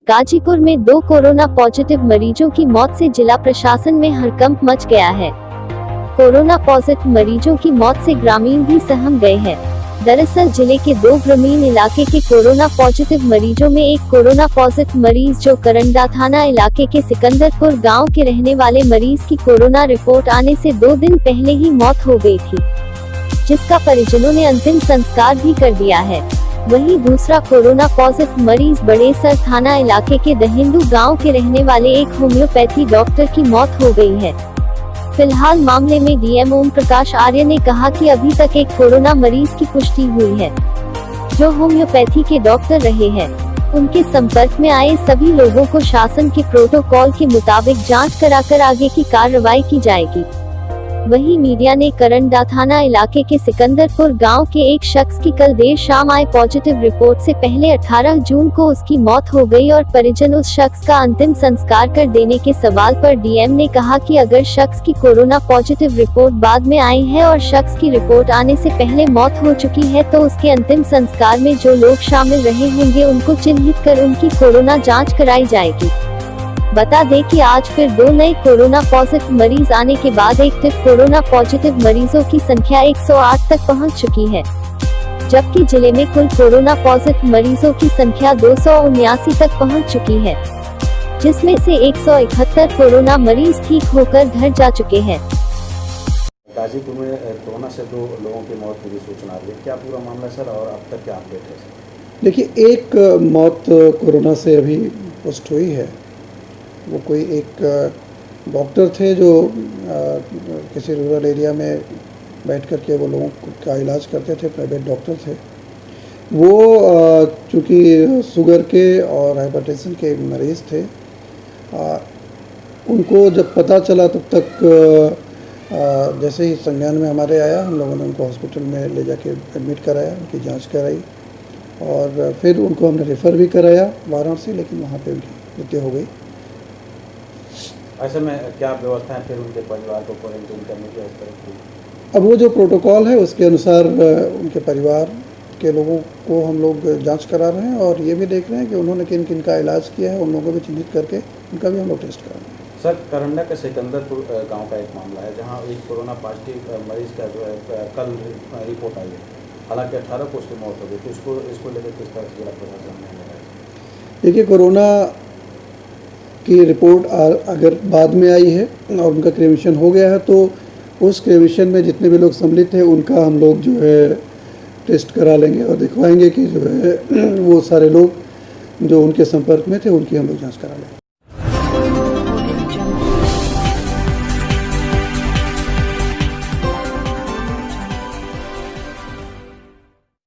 गाजीपुर में 2 corona positive मरीजों की मौत से जिला प्रशासन में हड़कंप मच गया है। कोरोना पॉजिटिव मरीजों की मौत से ग्रामीण भी सहम गए हैं। दरअसल जिले के 2 ग्रामीण इलाके के कोरोना पॉजिटिव मरीजों में एक कोरोना पॉजिटिव मरीज जो करंडा थाना इलाके के सिकंदरपुर गांव के रहने वाले मरीज की कोरोना रिपोर्ट आने से 2 दिन पहले ही मौत हो गई थी, जिसका परिजनों ने अंतिम संस्कार भी कर दिया है। वहीं दूसरा कोरोना पॉजिटिव मरीज बड़ेसर थाना इलाके के दहिंदू गांव के रहने वाले एक होम्योपैथी डॉक्टर की मौत हो गई है। फिलहाल मामले में डीएम ओम प्रकाश आर्य ने कहा कि अभी तक एक कोरोना मरीज की पुष्टि हुई है, जो होम्योपैथी के डॉक्टर रहे हैं। उनके संपर्क में आए सभी लोगों को शासन के प्रोटोकॉल के मुताबिक जांच कराकर आगे की कार्रवाई की जाएगी। वहीं मीडिया ने करंडा थाना इलाके के सिकंदरपुर गांव के एक शख्स की कल देर शाम आए पॉजिटिव रिपोर्ट से पहले 18 जून को उसकी मौत हो गई और परिजन उस शख्स का अंतिम संस्कार कर देने के सवाल पर डीएम ने कहा कि अगर शख्स की कोरोना पॉजिटिव रिपोर्ट बाद में आई है और शख्स की रिपोर्ट आने से पहले मौत हो चुकी है तो उसके अंतिम संस्कार में जो लोग शामिल रहे होंगे उनको चिन्हित कर उनकी कोरोना जाँच कराई जाएगी। बता दें कि आज फिर 2 नए कोरोना पॉजिटिव मरीज आने के बाद एक्टिव कोरोना पॉजिटिव मरीजों की संख्या 108 तक पहुंच चुकी है, जबकि जिले में कुल कोरोना पॉजिटिव मरीजों की संख्या 279 तक पहुंच चुकी है, जिसमें से 171 कोरोना मरीज ठीक होकर घर जा चुके हैं। गाजीपुर में कोरोना से 2 लोगों की मौत की सूचना आ रही है, क्या पूरा मामला सर और अब तक क्या अपडेट है सर? देखिए, एक मौत कोरोना से अभी पुष्ट हुई है। वो कोई एक डॉक्टर थे जो किसी रूरल एरिया में बैठ कर के वो लोगों का इलाज करते थे, प्राइवेट डॉक्टर थे। वो चूँकि शुगर के और हाइपरटेंशन के मरीज़ थे, उनको जब पता चला तब तक जैसे ही संज्ञान में हमारे आया, हम लोगों ने उनको हॉस्पिटल में ले जाके एडमिट कराया, उनकी जांच कराई और फिर उनको हमने रेफ़र भी कराया वाराणसी, लेकिन वहाँ पे उनकी मृत्यु हो गई। ऐसे में क्या व्यवस्था है फिर उनके परिवार को क्वारंटीन करने की? इस तरह की अब वो जो प्रोटोकॉल है उसके अनुसार उनके परिवार के लोगों को हम लोग जांच करा रहे हैं और ये भी देख रहे हैं कि उन्होंने किन किन का इलाज किया है, उन लोगों को भी चिन्हित करके उनका भी हम लोग टेस्ट करा रहे हैं। सर, करंडा के सिकंदरपुर गांव का एक मामला है जहां एक कोरोना पॉजिटिव मरीज का जो है कल रिपोर्ट आई है, हालांकि 18 को उसकी मौत हो गई, तो इसको लेकर किस तरह से जिला प्रशासन ने लगाया? देखिए, कोरोना की रिपोर्ट अगर बाद में आई है और उनका क्रेमिशन हो गया है तो उस क्रेमिशन में जितने भी लोग सम्मिलित थे उनका हम लोग जो है टेस्ट करा लेंगे और दिखवाएंगे कि जो है वो सारे लोग जो उनके संपर्क में थे उनकी हम लोग जांच करा लेंगे।